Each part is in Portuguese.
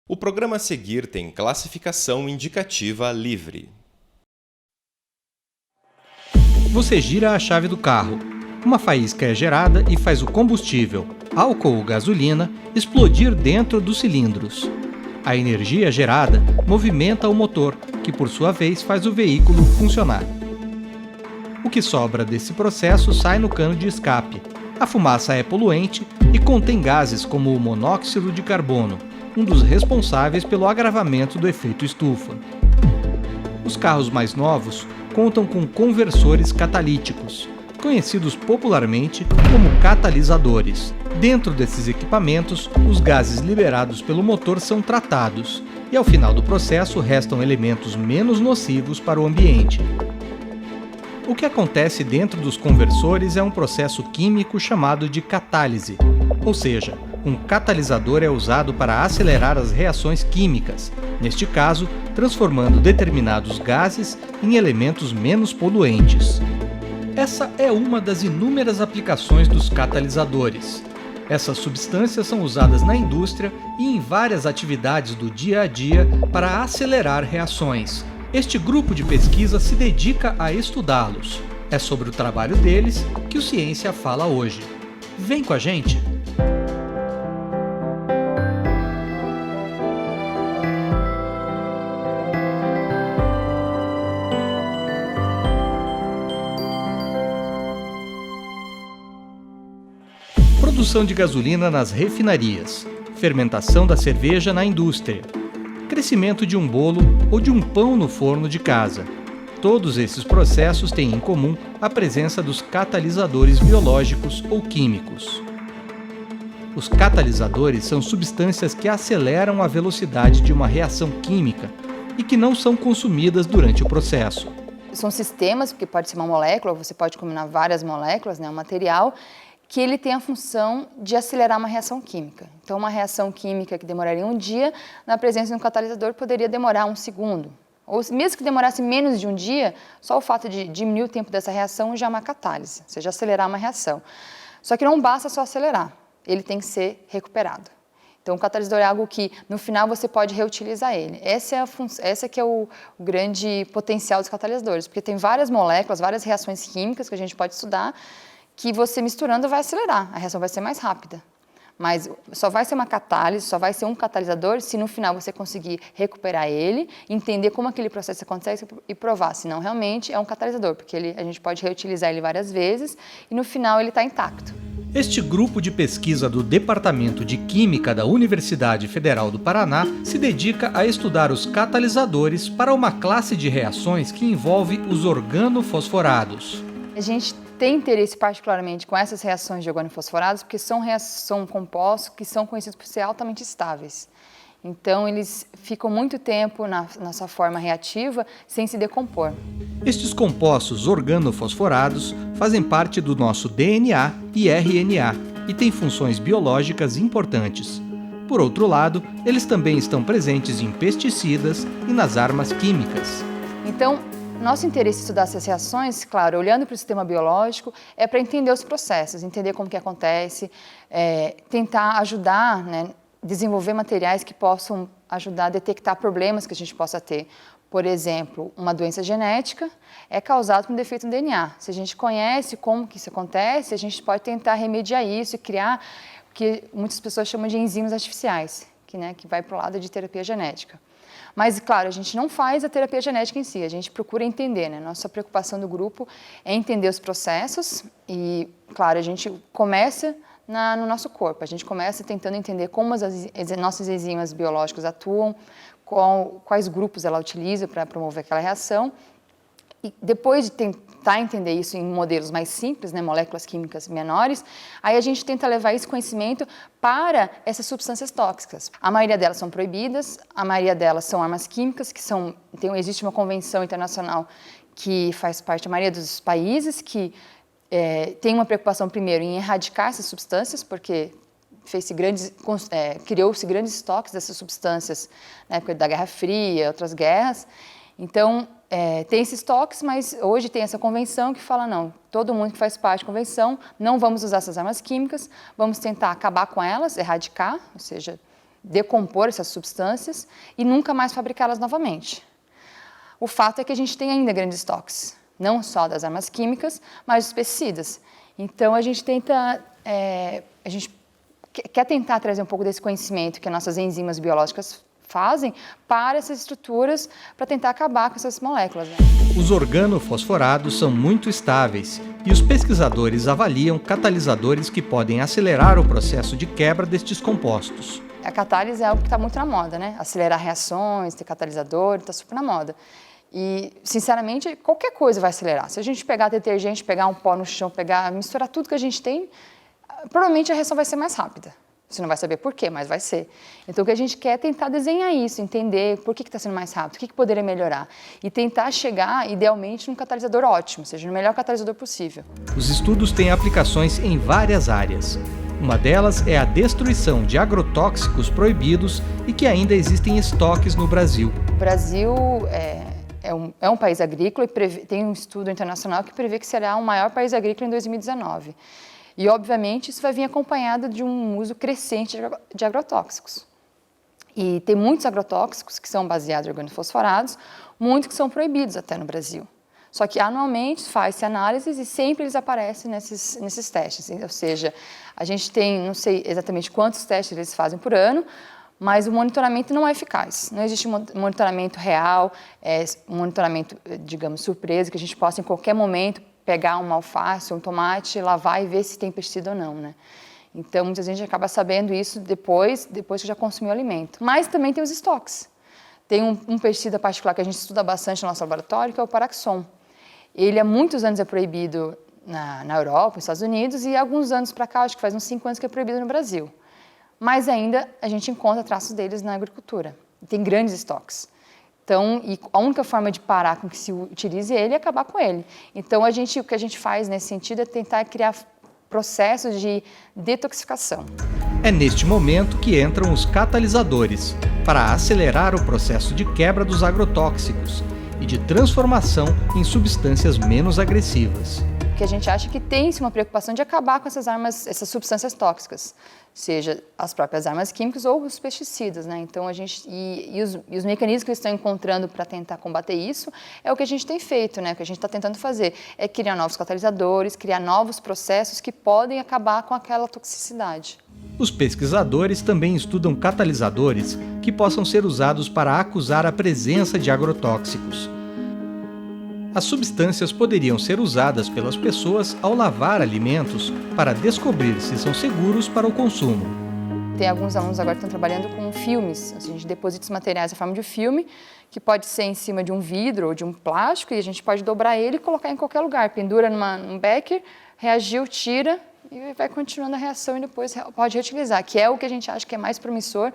O programa a seguir tem classificação indicativa livre. Você gira a chave do carro. Uma faísca é gerada e faz o combustível, álcool ou gasolina, explodir dentro dos cilindros. A energia gerada movimenta o motor, que por sua vez faz o veículo funcionar. O que sobra desse processo sai no cano de escape. A fumaça é poluente e contém gases como o monóxido de carbono, um dos responsáveis pelo agravamento do efeito estufa. Os carros mais novos contam com conversores catalíticos, conhecidos popularmente como catalisadores. Dentro desses equipamentos, os gases liberados pelo motor são tratados e, ao final do processo, restam elementos menos nocivos para o ambiente. O que acontece dentro dos conversores é um processo químico chamado de catálise, ou seja, um catalisador é usado para acelerar as reações químicas, neste caso, transformando determinados gases em elementos menos poluentes. Essa é uma das inúmeras aplicações dos catalisadores. Essas substâncias são usadas na indústria e em várias atividades do dia a dia para acelerar reações. Este grupo de pesquisa se dedica a estudá-los. É sobre o trabalho deles que o Ciência fala hoje. Vem com a gente! Produção de gasolina nas refinarias, fermentação da cerveja na indústria, crescimento de um bolo ou de um pão no forno de casa. Todos esses processos têm em comum a presença dos catalisadores biológicos ou químicos. Os catalisadores são substâncias que aceleram a velocidade de uma reação química e que não são consumidas durante o processo. São sistemas, porque pode ser uma molécula, você pode combinar várias moléculas, um material, que ele tem a função de acelerar uma reação química. Então, uma reação química que demoraria um dia, na presença de um catalisador, poderia demorar um segundo. Ou mesmo que demorasse menos de um dia, só o fato de diminuir o tempo dessa reação já é uma catálise, ou seja, acelerar uma reação. Só que não basta só acelerar, ele tem que ser recuperado. Então, o catalisador é algo que, no final, você pode reutilizar ele. Essa que é o grande potencial dos catalisadores, porque tem várias moléculas, várias reações químicas que a gente pode estudar, que você misturando vai acelerar, a reação vai ser mais rápida. Mas só vai ser uma catálise, só vai ser um catalisador se no final você conseguir recuperar ele, entender como aquele processo acontece e provar se não realmente é um catalisador, porque a gente pode reutilizar ele várias vezes e no final ele está intacto. Este grupo de pesquisa do Departamento de Química da Universidade Federal do Paraná se dedica a estudar os catalisadores para uma classe de reações que envolve os organofosforados. A gente tem interesse particularmente com essas reações de organofosforados porque são compostos que são conhecidos por ser altamente estáveis. Então, eles ficam muito tempo na sua forma reativa sem se decompor. Estes compostos organofosforados fazem parte do nosso DNA e RNA e têm funções biológicas importantes. Por outro lado, eles também estão presentes em pesticidas e nas armas químicas. Então, nosso interesse em estudar essas reações, claro, olhando para o sistema biológico, é para entender os processos, entender como que acontece, tentar ajudar, desenvolver materiais que possam ajudar a detectar problemas que a gente possa ter. Por exemplo, uma doença genética é causada por um defeito no DNA. Se a gente conhece como que isso acontece, a gente pode tentar remediar isso e criar o que muitas pessoas chamam de enzimas artificiais, que vai para o lado de terapia genética. Mas, claro, a gente não faz a terapia genética em si, a gente procura entender, Nossa preocupação do grupo é entender os processos e, claro, a gente começa no nosso corpo, a gente começa tentando entender como as nossas enzimas biológicas atuam, quais grupos ela utiliza para promover aquela reação. E depois de tentar entender isso em modelos mais simples, moléculas químicas menores, aí a gente tenta levar esse conhecimento para essas substâncias tóxicas. A maioria delas são proibidas, a maioria delas são armas químicas, existe uma convenção internacional que faz parte da maioria dos países, que tem uma preocupação primeiro em erradicar essas substâncias, porque criou-se grandes estoques dessas substâncias na época da Guerra Fria, outras guerras. Então, tem esses toques, mas hoje tem essa convenção que fala, não, todo mundo que faz parte da convenção, não vamos usar essas armas químicas, vamos tentar acabar com elas, erradicar, ou seja, decompor essas substâncias e nunca mais fabricá-las novamente. O fato é que a gente tem ainda grandes estoques, não só das armas químicas, mas dos pesticidas. Então a gente quer tentar trazer um pouco desse conhecimento que as nossas enzimas biológicas fazem para essas estruturas, para tentar acabar com essas moléculas. Né? Os organofosforados são muito estáveis e os pesquisadores avaliam catalisadores que podem acelerar o processo de quebra destes compostos. A catálise é algo que está muito na moda, né? Acelerar reações, ter catalisador, está super na moda. E, sinceramente, qualquer coisa vai acelerar. Se a gente pegar detergente, pegar um pó no chão, misturar tudo que a gente tem, provavelmente a reação vai ser mais rápida. Você não vai saber por quê, mas vai ser. Então, o que a gente quer é tentar desenhar isso, entender por que está sendo mais rápido, o que poderia melhorar. E tentar chegar, idealmente, num catalisador ótimo, ou seja, no melhor catalisador possível. Os estudos têm aplicações em várias áreas. Uma delas é a destruição de agrotóxicos proibidos e que ainda existem estoques no Brasil. O Brasil é um país agrícola e tem um estudo internacional que prevê que será o maior país agrícola em 2019. E, obviamente, isso vai vir acompanhado de um uso crescente de agrotóxicos. E tem muitos agrotóxicos que são baseados em organofosforados, muitos que são proibidos até no Brasil. Só que, anualmente, faz-se análises e sempre eles aparecem nesses testes. Ou seja, a gente tem, não sei exatamente quantos testes eles fazem por ano, mas o monitoramento não é eficaz. Não existe um monitoramento real, um monitoramento, digamos, surpresa, que a gente possa, em qualquer momento, pegar uma alface, um tomate, lavar e ver se tem pesticida ou não, né? Então, muita gente acaba sabendo isso depois que já consumiu o alimento. Mas também tem os estoques. Tem um pesticida particular que a gente estuda bastante no nosso laboratório, que é o Paraxon. Ele, há muitos anos, é proibido na Europa, nos Estados Unidos, e há alguns anos para cá, acho que faz uns 5 anos que é proibido no Brasil. Mas ainda a gente encontra traços deles na agricultura. Tem grandes estoques. Então, e a única forma de parar com que se utilize ele é acabar com ele. Então, o que a gente faz nesse sentido é tentar criar processos de detoxificação. É neste momento que entram os catalisadores, para acelerar o processo de quebra dos agrotóxicos e de transformação em substâncias menos agressivas. Que a gente acha que tem-se uma preocupação de acabar com essas substâncias tóxicas, seja as próprias armas químicas ou os pesticidas, né? Então, os mecanismos que eles estão encontrando para tentar combater isso é o que a gente tem feito, né? O que a gente está tentando fazer é criar novos catalisadores, criar novos processos que podem acabar com aquela toxicidade. Os pesquisadores também estudam catalisadores que possam ser usados para acusar a presença de agrotóxicos. As substâncias poderiam ser usadas pelas pessoas ao lavar alimentos para descobrir se são seguros para o consumo. Tem alguns alunos agora que estão trabalhando com filmes. A gente deposita os materiais na forma de filme, que pode ser em cima de um vidro ou de um plástico, e a gente pode dobrar ele e colocar em qualquer lugar. Pendura num becker, reagiu, tira e vai continuando a reação e depois pode reutilizar, que é o que a gente acha que é mais promissor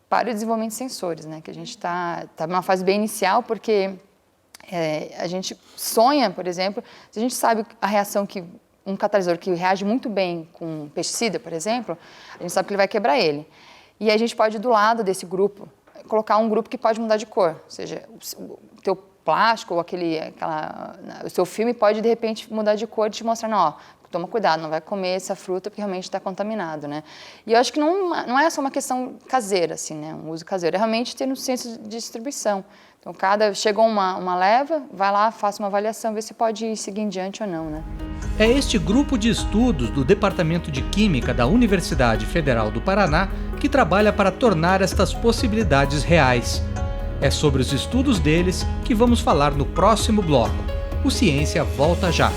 para o desenvolvimento de sensores, né? Que a gente está numa fase bem inicial, porque a gente sonha, por exemplo, se a gente sabe a reação que um catalisador que reage muito bem com pesticida, por exemplo, a gente sabe que ele vai quebrar ele. E aí a gente pode, do lado desse grupo, colocar um grupo que pode mudar de cor, ou seja, o teu plástico ou o seu filme pode, de repente, mudar de cor e te mostrar, não, ó, toma cuidado, não vai comer essa fruta porque realmente está contaminado, né? E eu acho que não é só uma questão caseira, assim, né? Um uso caseiro, é realmente ter no centro de distribuição. Então, chegou uma leva, vai lá, faça uma avaliação, vê se pode seguir em diante ou não, né? É este grupo de estudos do Departamento de Química da Universidade Federal do Paraná que trabalha para tornar estas possibilidades reais. É sobre os estudos deles que vamos falar no próximo bloco. O Ciência volta já!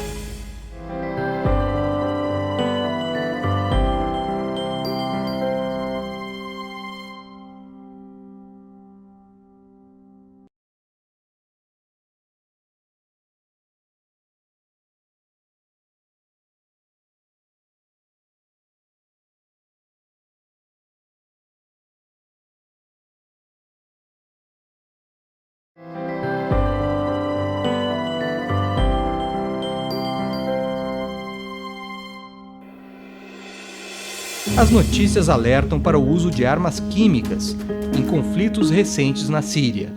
As notícias alertam para o uso de armas químicas em conflitos recentes na Síria,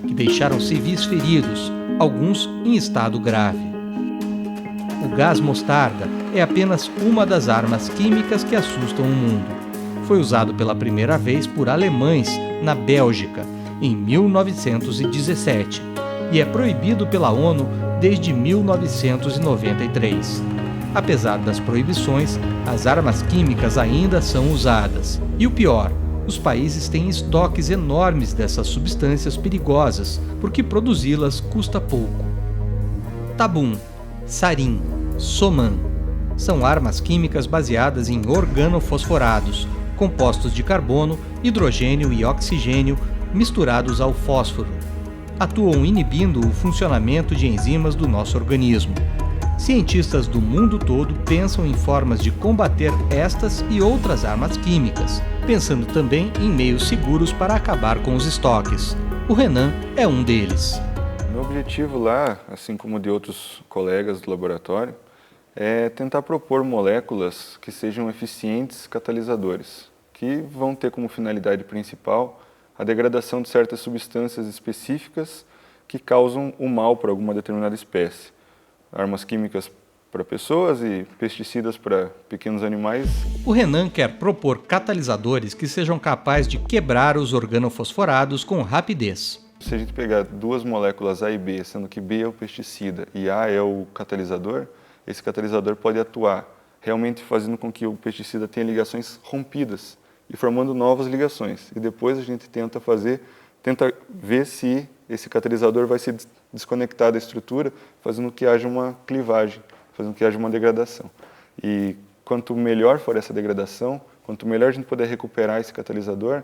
que deixaram civis feridos, alguns em estado grave. O gás mostarda é apenas uma das armas químicas que assustam o mundo. Foi usado pela primeira vez por alemães na Bélgica, em 1917, e é proibido pela ONU desde 1993. Apesar das proibições, as armas químicas ainda são usadas. E o pior, os países têm estoques enormes dessas substâncias perigosas, porque produzi-las custa pouco. Tabum, sarin, soman são armas químicas baseadas em organofosforados, compostos de carbono, hidrogênio e oxigênio misturados ao fósforo. Atuam inibindo o funcionamento de enzimas do nosso organismo. Cientistas do mundo todo pensam em formas de combater estas e outras armas químicas, pensando também em meios seguros para acabar com os estoques. O Renan é um deles. Meu objetivo lá, assim como de outros colegas do laboratório, é tentar propor moléculas que sejam eficientes catalisadores, que vão ter como finalidade principal a degradação de certas substâncias específicas que causam o mal para alguma determinada espécie. Armas químicas para pessoas e pesticidas para pequenos animais. O Renan quer propor catalisadores que sejam capazes de quebrar os organofosforados com rapidez. Se a gente pegar duas moléculas A e B, sendo que B é o pesticida e A é o catalisador, esse catalisador pode atuar realmente fazendo com que o pesticida tenha ligações rompidas e formando novas ligações. E depois a gente tenta ver se esse catalisador vai se desconectar da estrutura, fazendo que haja uma clivagem, fazendo que haja uma degradação. E quanto melhor for essa degradação, quanto melhor a gente puder recuperar esse catalisador,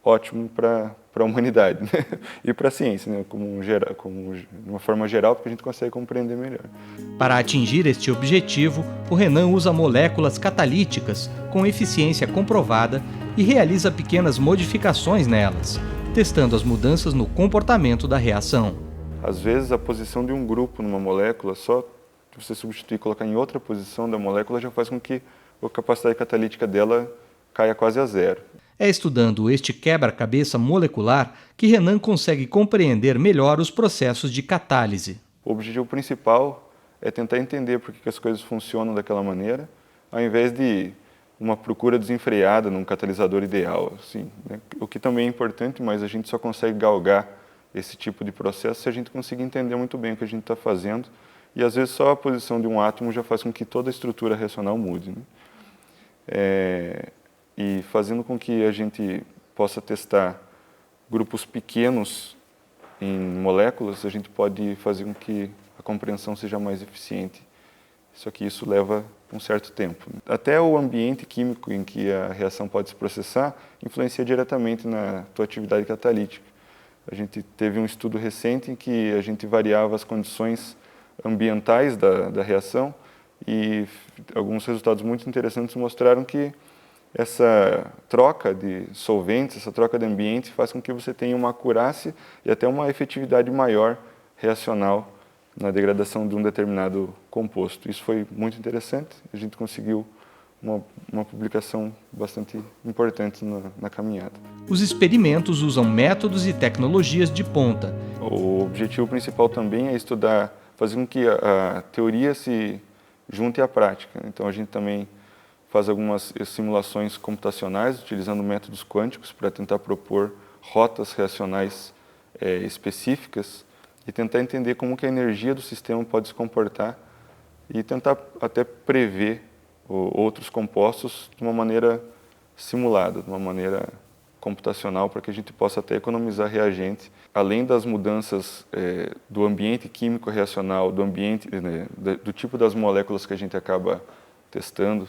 ótimo para a humanidade, né? E para a ciência, né? De uma forma geral, porque a gente consegue compreender melhor. Para atingir este objetivo, o Renan usa moléculas catalíticas com eficiência comprovada e realiza pequenas modificações nelas, testando as mudanças no comportamento da reação. Às vezes, a posição de um grupo numa molécula, só você substituir e colocar em outra posição da molécula, já faz com que a capacidade catalítica dela caia quase a zero. É estudando este quebra-cabeça molecular que Renan consegue compreender melhor os processos de catálise. O objetivo principal é tentar entender por que as coisas funcionam daquela maneira, ao invés de uma procura desenfreada num catalisador ideal, assim, né? O que também é importante, mas a gente só consegue galgar esse tipo de processo se a gente conseguir entender muito bem o que a gente está fazendo, e às vezes só a posição de um átomo já faz com que toda a estrutura reacional mude, né? E fazendo com que a gente possa testar grupos pequenos em moléculas, a gente pode fazer com que a compreensão seja mais eficiente. Só que isso leva um certo tempo. Até o ambiente químico em que a reação pode se processar influencia diretamente na tua atividade catalítica. A gente teve um estudo recente em que a gente variava as condições ambientais da reação e alguns resultados muito interessantes mostraram que essa troca de solventes, essa troca de ambiente faz com que você tenha uma acurácia e até uma efetividade maior reacional na degradação de um determinado composto. Isso foi muito interessante, a gente conseguiu uma publicação bastante importante na caminhada. Os experimentos usam métodos e tecnologias de ponta. O objetivo principal também é estudar, fazer com que a teoria se junte à prática. Então a gente também faz algumas simulações computacionais utilizando métodos quânticos para tentar propor rotas reacionais específicas e tentar entender como que a energia do sistema pode se comportar e tentar até prever outros compostos de uma maneira simulada, de uma maneira computacional, para que a gente possa até economizar reagente, além das mudanças do ambiente químico reacional, do ambiente, né, do tipo das moléculas que a gente acaba testando.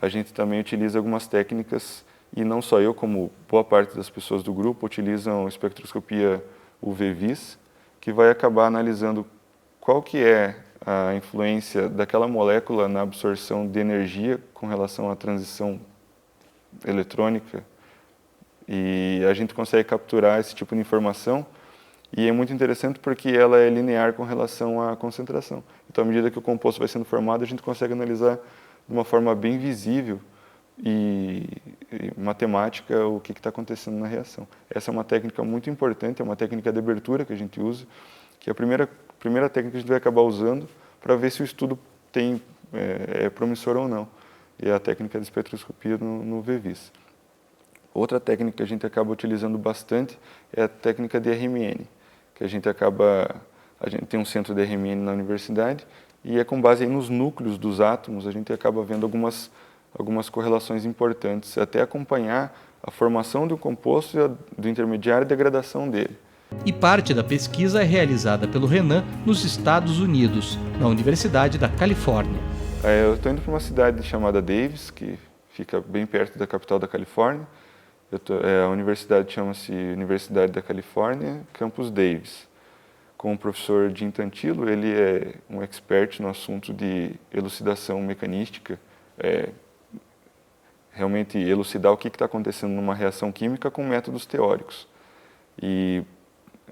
A gente também utiliza algumas técnicas, e não só eu, como boa parte das pessoas do grupo, utilizam espectroscopia UV-Vis, que vai acabar analisando qual que é a influência daquela molécula na absorção de energia com relação à transição eletrônica. E a gente consegue capturar esse tipo de informação, e é muito interessante porque ela é linear com relação à concentração. Então, à medida que o composto vai sendo formado, a gente consegue analisar de uma forma bem visível e matemática o que está acontecendo na reação. Essa é uma técnica muito importante, é uma técnica de abertura que a gente usa, que é a primeira técnica que a gente vai acabar usando para ver se o estudo é promissor ou não. E é a técnica de espectroscopia no UV-Vis. Outra técnica que a gente acaba utilizando bastante é a técnica de RMN, que a gente tem um centro de RMN na universidade e é com base aí nos núcleos dos átomos, a gente acaba vendo algumas correlações importantes, até acompanhar a formação do composto e do intermediário e a degradação dele. E parte da pesquisa é realizada pelo Renan nos Estados Unidos, na Universidade da Califórnia. Eu estou indo para uma cidade chamada Davis, que fica bem perto da capital da Califórnia. A universidade chama-se Universidade da Califórnia, Campus Davis. Com o professor Jim Tantillo, ele é um expert no assunto de elucidação mecanística, realmente elucidar o que está acontecendo numa reação química com métodos teóricos. E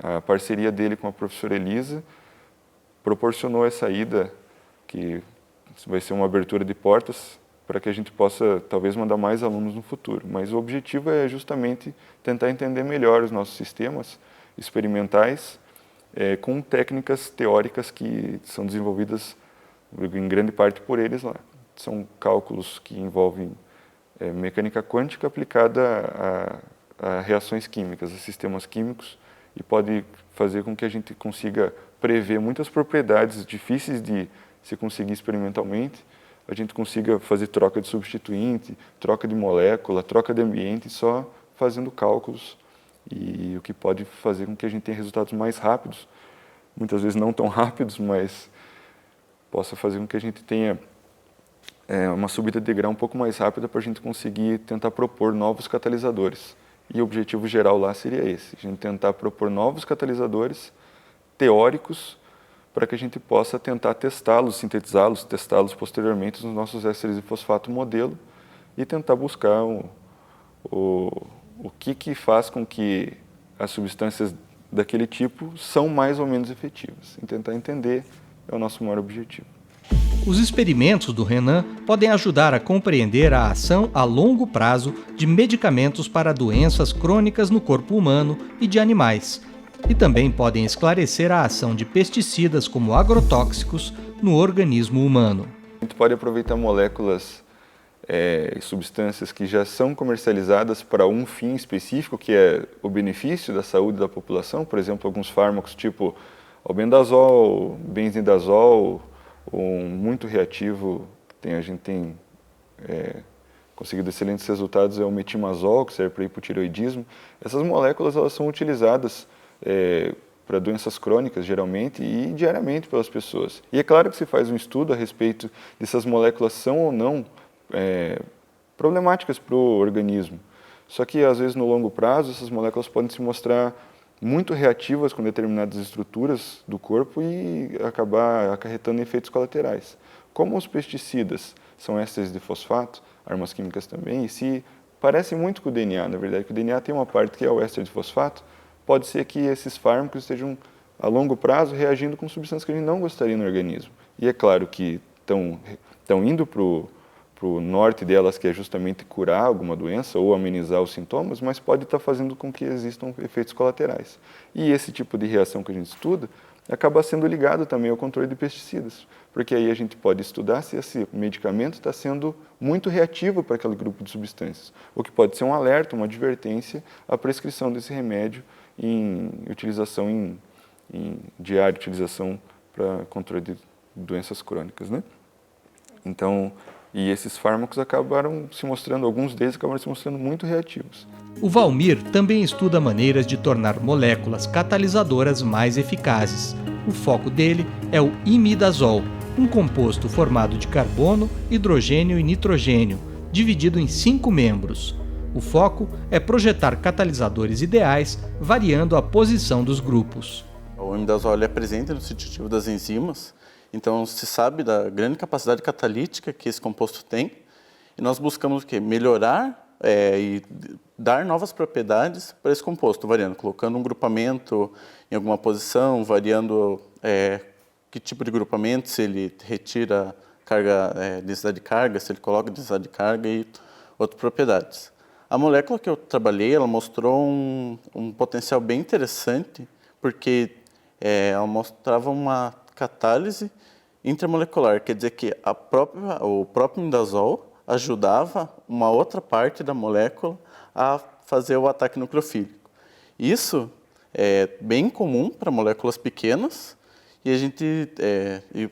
a parceria dele com a professora Elisa proporcionou essa ida, que vai ser uma abertura de portas para que a gente possa talvez mandar mais alunos no futuro. Mas o objetivo é justamente tentar entender melhor os nossos sistemas experimentais com técnicas teóricas que são desenvolvidas em grande parte por eles lá. São cálculos que envolvem mecânica quântica aplicada a reações químicas, a sistemas químicos, e pode fazer com que a gente consiga prever muitas propriedades difíceis de se conseguir experimentalmente. A gente consiga fazer troca de substituinte, troca de molécula, troca de ambiente, só fazendo cálculos, e o que pode fazer com que a gente tenha resultados mais rápidos, muitas vezes não tão rápidos, mas possa fazer com que a gente tenha uma subida de degrau um pouco mais rápida para a gente conseguir tentar propor novos catalisadores. E o objetivo geral lá seria esse, a gente tentar propor novos catalisadores teóricos para que a gente possa tentar testá-los, sintetizá-los, testá-los posteriormente nos nossos ésteres de fosfato modelo e tentar buscar o que faz com que as substâncias daquele tipo são mais ou menos efetivas. E tentar entender é o nosso maior objetivo. Os experimentos do Renan podem ajudar a compreender a ação a longo prazo de medicamentos para doenças crônicas no corpo humano e de animais, e também podem esclarecer a ação de pesticidas como agrotóxicos no organismo humano. A gente pode aproveitar moléculas e substâncias que já são comercializadas para um fim específico, que é o benefício da saúde da população, por exemplo, alguns fármacos tipo albendazol, benzidazol, um muito reativo, a gente tem conseguido excelentes resultados, é o metimazol, que serve para hipotireoidismo. Essas moléculas elas são utilizadas para doenças crônicas, geralmente, e diariamente pelas pessoas. E é claro que se faz um estudo a respeito dessas moléculas são ou não problemáticas para o organismo. Só que, às vezes, no longo prazo, essas moléculas podem se mostrar muito reativas com determinadas estruturas do corpo e acabar acarretando efeitos colaterais. Como os pesticidas são ésteres de fosfato, armas químicas também, e se parecem muito com o DNA, na verdade, que o DNA tem uma parte que é o éster de fosfato, pode ser que esses fármacos estejam, a longo prazo, reagindo com substâncias que a gente não gostaria no organismo. E é claro que estão indo para o norte delas, que é justamente curar alguma doença ou amenizar os sintomas, mas pode estar fazendo com que existam efeitos colaterais. E esse tipo de reação que a gente estuda acaba sendo ligado também ao controle de pesticidas, porque aí a gente pode estudar se esse medicamento está sendo muito reativo para aquele grupo de substâncias, o que pode ser um alerta, uma advertência à prescrição desse remédio em utilização em diária, utilização para controle de doenças crônicas, né? Então, e esses fármacos alguns deles acabaram se mostrando muito reativos. O Valmir também estuda maneiras de tornar moléculas catalisadoras mais eficazes. O foco dele é o imidazol, um composto formado de carbono, hidrogênio e nitrogênio, dividido em 5 membros. O foco é projetar catalisadores ideais, variando a posição dos grupos. O imidazol é presente no constitutivo das enzimas, então se sabe da grande capacidade catalítica que esse composto tem, e nós buscamos o quê? Melhorar e dar novas propriedades para esse composto, variando, colocando um grupamento em alguma posição, variando que tipo de grupamento, se ele retira densidade de carga, se ele coloca densidade de carga e outras propriedades. A molécula que eu trabalhei, ela mostrou um potencial bem interessante, porque ela mostrava uma catálise intramolecular, quer dizer que o próprio imidazol ajudava uma outra parte da molécula a fazer o ataque nucleofílico. Isso é bem comum para moléculas pequenas e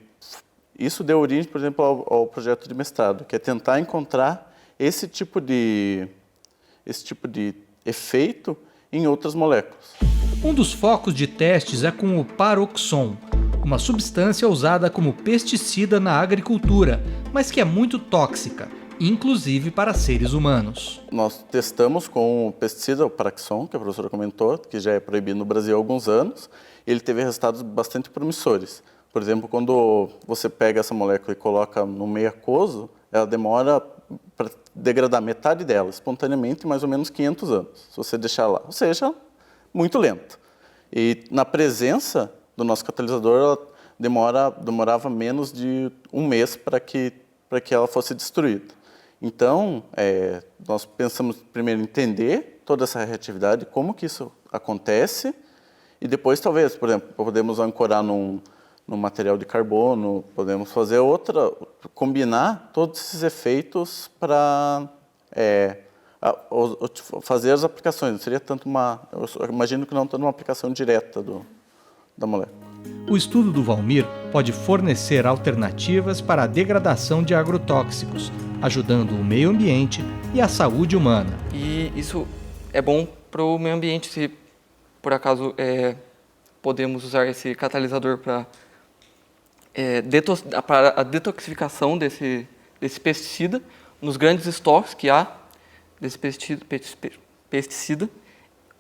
isso deu origem, por exemplo, ao projeto de mestrado, que é tentar encontrar esse tipo de efeito em outras moléculas. Um dos focos de testes é com o Paroxon, uma substância usada como pesticida na agricultura, mas que é muito tóxica, inclusive para seres humanos. Nós testamos com o pesticida, o Paroxon, que a professora comentou, que já é proibido no Brasil há alguns anos. Ele teve resultados bastante promissores. Por exemplo, quando você pega essa molécula e coloca no meio aquoso, ela demora para degradar metade dela, espontaneamente, mais ou menos 500 anos, se você deixar lá. Ou seja, muito lento. E na presença do nosso catalisador, ela demorava menos de um mês para que ela fosse destruída. Então, nós pensamos primeiro em entender toda essa reatividade, como que isso acontece, e depois talvez, por exemplo, podemos ancorar num material de carbono, podemos fazer combinar todos esses efeitos para fazer as aplicações. Não seria tanto eu imagino que não tanto uma aplicação direta da molécula. O estudo do Valmir pode fornecer alternativas para a degradação de agrotóxicos, ajudando o meio ambiente e a saúde humana. E isso é bom para o meio ambiente, se por acaso podemos usar esse catalisador para a detoxificação desse pesticida, nos grandes estoques que há desse pesticida,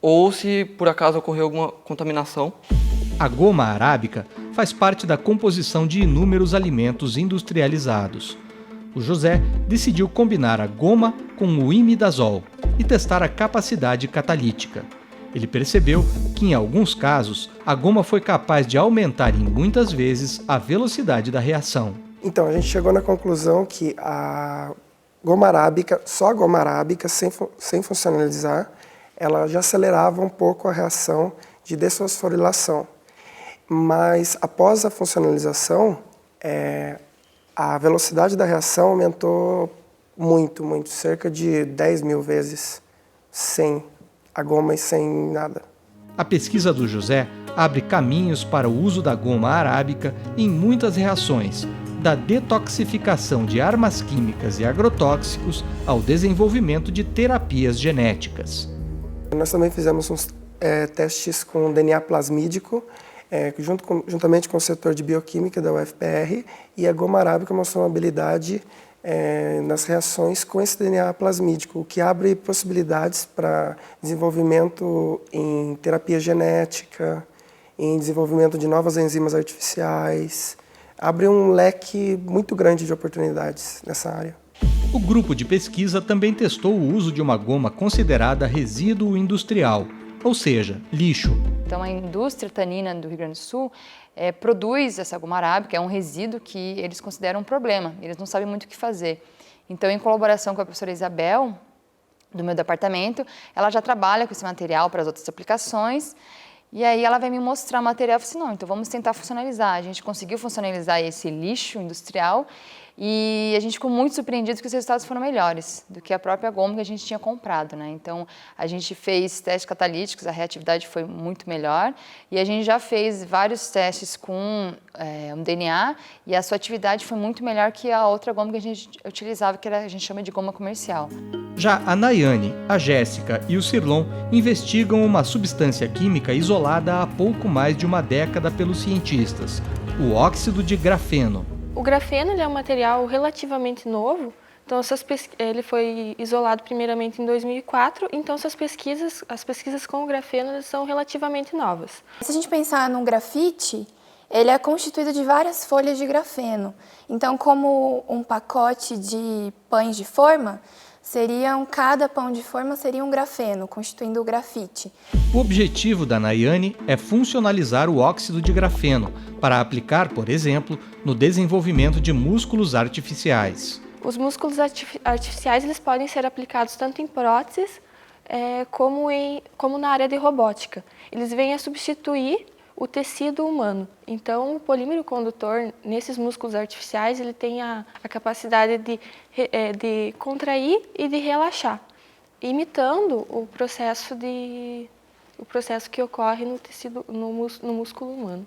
ou se por acaso ocorrer alguma contaminação. A goma arábica faz parte da composição de inúmeros alimentos industrializados. O José decidiu combinar a goma com o imidazol e testar a capacidade catalítica. Ele percebeu que, em alguns casos, a goma foi capaz de aumentar em muitas vezes a velocidade da reação. Então, a gente chegou na conclusão que a goma arábica, só a goma arábica, sem funcionalizar, ela já acelerava um pouco a reação de desfosforilação. Mas, após a funcionalização, a velocidade da reação aumentou muito, cerca de 10 mil vezes, sem a goma e sem nada. A pesquisa do José abre caminhos para o uso da goma arábica em muitas reações, da detoxificação de armas químicas e agrotóxicos ao desenvolvimento de terapias genéticas. Nós também fizemos uns testes com DNA plasmídico, juntamente com o setor de bioquímica da UFPR, e a goma arábica mostrou uma habilidade nas reações com esse DNA plasmídico, o que abre possibilidades para desenvolvimento em terapia genética, em desenvolvimento de novas enzimas artificiais, abre um leque muito grande de oportunidades nessa área. O grupo de pesquisa também testou o uso de uma goma considerada resíduo industrial, ou seja, lixo. Então, a indústria tanina do Rio Grande do Sul produz essa goma arábica, é um resíduo que eles consideram um problema, eles não sabem muito o que fazer. Então, em colaboração com a professora Isabel, do meu departamento, ela já trabalha com esse material para as outras aplicações, e aí ela vai me mostrar o material e eu falei assim, não, então vamos tentar funcionalizar. A gente conseguiu funcionalizar esse lixo industrial e a gente ficou muito surpreendido que os resultados foram melhores do que a própria goma que a gente tinha comprado, né? Então, a gente fez testes catalíticos, a reatividade foi muito melhor e a gente já fez vários testes com um DNA e a sua atividade foi muito melhor que a outra goma que a gente utilizava, que a gente chama de goma comercial. Já a Nayane, a Jéssica e o Cirlon investigam uma substância química isolada há pouco mais de uma década pelos cientistas, o óxido de grafeno. O grafeno é um material relativamente novo, então ele foi isolado primeiramente em 2004, então as pesquisas com o grafeno são relativamente novas. Se a gente pensar no grafite, ele é constituído de várias folhas de grafeno. Então, como um pacote de pães de forma, cada pão de forma seria um grafeno, constituindo o grafite. O objetivo da Nayane é funcionalizar o óxido de grafeno para aplicar, por exemplo, no desenvolvimento de músculos artificiais. Os músculos artificiais eles podem ser aplicados tanto em próteses como na área de robótica. Eles vêm a substituir o tecido humano. Então, o polímero condutor, nesses músculos artificiais, ele tem a capacidade de contrair e de relaxar. imitando o processo que ocorre no tecido, no músculo humano.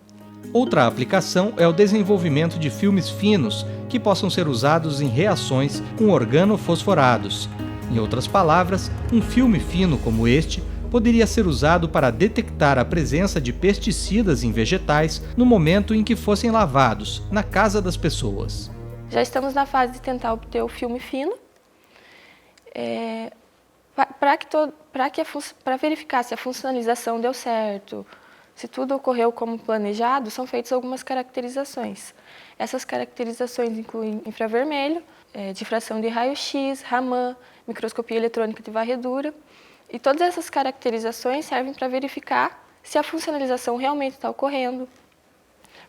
Outra aplicação é o desenvolvimento de filmes finos que possam ser usados em reações com organofosforados. Em outras palavras, um filme fino como este poderia ser usado para detectar a presença de pesticidas em vegetais no momento em que fossem lavados, na casa das pessoas. Já estamos na fase de tentar obter o filme fino, para verificar se a funcionalização deu certo, se tudo ocorreu como planejado, são feitas algumas caracterizações. Essas caracterizações incluem infravermelho, difração de raio-x, Raman, microscopia eletrônica de varredura. E todas essas caracterizações servem para verificar se a funcionalização realmente está ocorrendo.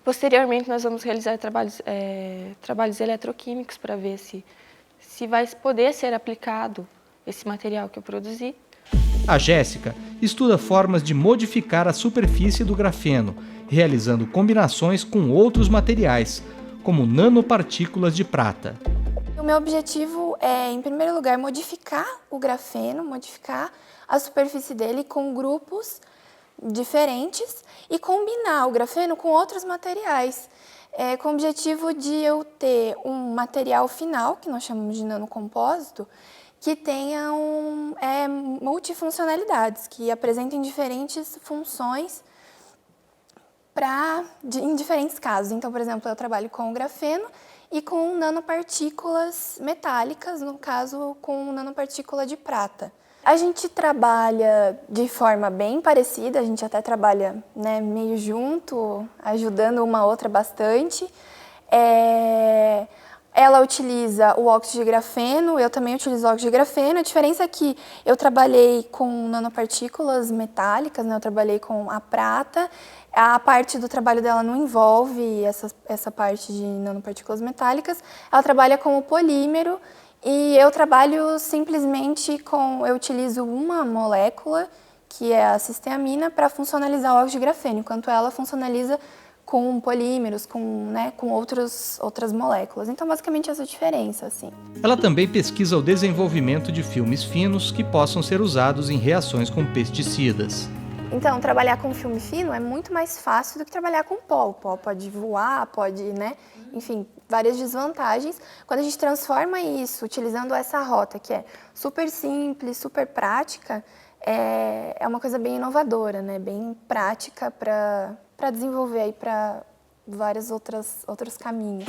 Posteriormente, nós vamos realizar trabalhos eletroquímicos para ver se vai poder ser aplicado esse material que eu produzi. A Jéssica estuda formas de modificar a superfície do grafeno, realizando combinações com outros materiais, como nanopartículas de prata. O meu objetivo é, em primeiro lugar, modificar o grafeno, modificar a superfície dele com grupos diferentes e combinar o grafeno com outros materiais, com o objetivo de eu ter um material final, que nós chamamos de nanocompósito, que tenha multifuncionalidades, que apresentem diferentes funções em diferentes casos. Então, por exemplo, eu trabalho com o grafeno e com nanopartículas metálicas, no caso, com nanopartícula de prata. A gente trabalha de forma bem parecida, a gente até trabalha, né, meio junto, ajudando uma outra bastante. Ela utiliza o óxido de grafeno, eu também utilizo o óxido de grafeno. A diferença é que eu trabalhei com nanopartículas metálicas, né? Eu trabalhei com a prata. A parte do trabalho dela não envolve essa parte de nanopartículas metálicas. Ela trabalha com o polímero e eu trabalho simplesmente eu utilizo uma molécula, que é a cisteamina, para funcionalizar o óxido de grafeno, enquanto ela funcionaliza com polímeros, com outras moléculas. Então, basicamente, essa diferença, assim. Ela também pesquisa o desenvolvimento de filmes finos que possam ser usados em reações com pesticidas. Então, trabalhar com filme fino é muito mais fácil do que trabalhar com pó. O pó pode voar, enfim, várias desvantagens. Quando a gente transforma isso, utilizando essa rota, que é super simples, super prática, é uma coisa bem inovadora, né? Bem prática para desenvolver aí para vários outros caminhos.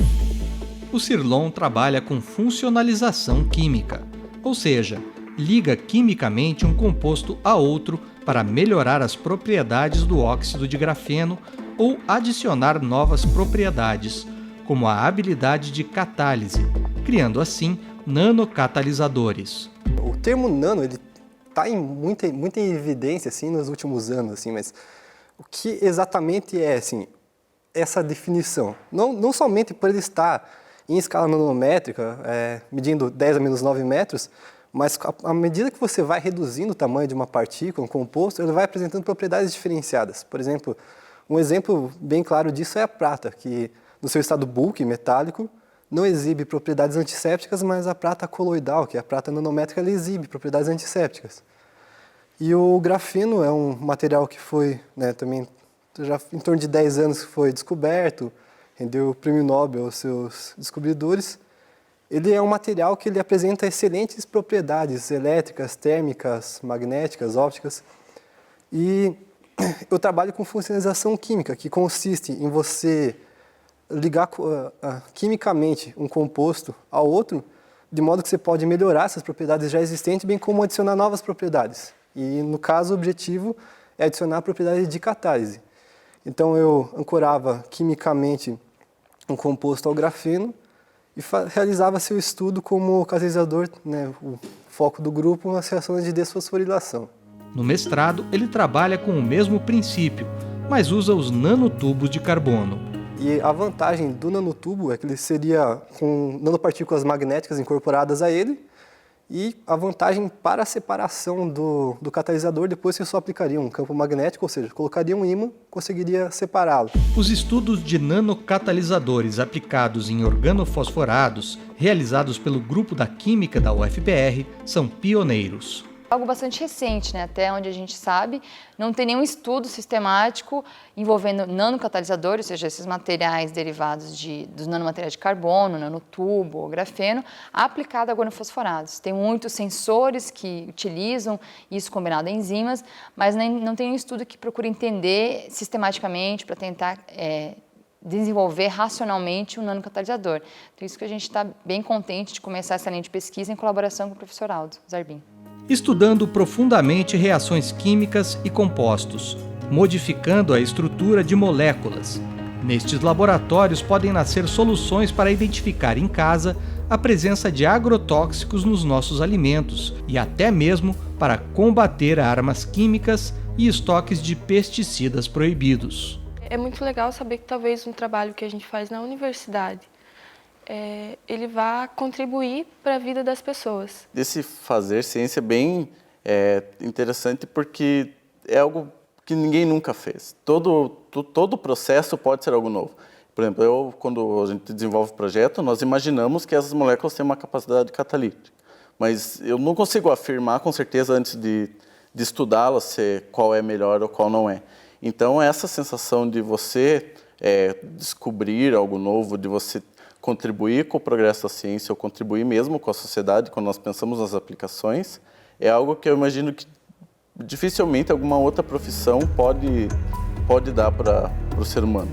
O Cirlon trabalha com funcionalização química, ou seja, liga quimicamente um composto a outro para melhorar as propriedades do óxido de grafeno ou adicionar novas propriedades, como a habilidade de catálise, criando assim nanocatalisadores. O termo nano está em muita evidência assim, nos últimos anos, assim, mas o que exatamente é assim, essa definição? Não somente por ele estar em escala nanométrica, medindo 10 a menos 9 metros, mas à medida que você vai reduzindo o tamanho de uma partícula, um composto, ele vai apresentando propriedades diferenciadas. Por exemplo, um exemplo bem claro disso é a prata, que no seu estado bulk, metálico, não exibe propriedades antissépticas, mas a prata coloidal, que é a prata nanométrica, ela exibe propriedades antissépticas. E o grafeno é um material que foi, também, já em torno de 10 anos que foi descoberto, rendeu o prêmio Nobel aos seus descobridores. Ele é um material que ele apresenta excelentes propriedades elétricas, térmicas, magnéticas, ópticas. E eu trabalho com funcionalização química, que consiste em você ligar quimicamente um composto ao outro, de modo que você pode melhorar essas propriedades já existentes, bem como adicionar novas propriedades. E, no caso, o objetivo é adicionar a propriedade de catálise. Então, eu ancorava quimicamente um composto ao grafeno e realizava seu estudo como catalisador, o foco do grupo, nas reações de desfosforilação. No mestrado, ele trabalha com o mesmo princípio, mas usa os nanotubos de carbono. E a vantagem do nanotubo é que ele seria com nanopartículas magnéticas incorporadas a ele, e a vantagem para a separação do catalisador, depois você só aplicaria um campo magnético, ou seja, colocaria um ímã, conseguiria separá-lo. Os estudos de nanocatalisadores aplicados em organofosforados, realizados pelo grupo da Química da UFPR, são pioneiros. Algo bastante recente, né? Até onde a gente sabe, não tem nenhum estudo sistemático envolvendo nanocatalisadores, ou seja, esses materiais derivados dos nanomateriais de carbono, nanotubo ou grafeno, aplicado a organofosforados. Tem muitos sensores que utilizam isso combinado a enzimas, mas não tem nenhum estudo que procure entender sistematicamente para tentar desenvolver racionalmente um nanocatalisador. Então, isso que a gente está bem contente de começar essa linha de pesquisa em colaboração com o professor Aldo Zarbin. Estudando profundamente reações químicas e compostos, modificando a estrutura de moléculas. Nestes laboratórios podem nascer soluções para identificar em casa a presença de agrotóxicos nos nossos alimentos e até mesmo para combater armas químicas e estoques de pesticidas proibidos. É muito legal saber que talvez um trabalho que a gente faz na universidade ele vai contribuir para a vida das pessoas. Esse fazer ciência é bem interessante porque é algo que ninguém nunca fez. Todo o processo pode ser algo novo. Por exemplo, quando a gente desenvolve o projeto, nós imaginamos que essas moléculas têm uma capacidade catalítica. Mas eu não consigo afirmar com certeza antes de estudá-las qual é melhor ou qual não é. Então, essa sensação de você descobrir algo novo, de você contribuir com o progresso da ciência ou contribuir mesmo com a sociedade, quando nós pensamos nas aplicações, é algo que eu imagino que dificilmente alguma outra profissão pode dar para o ser humano.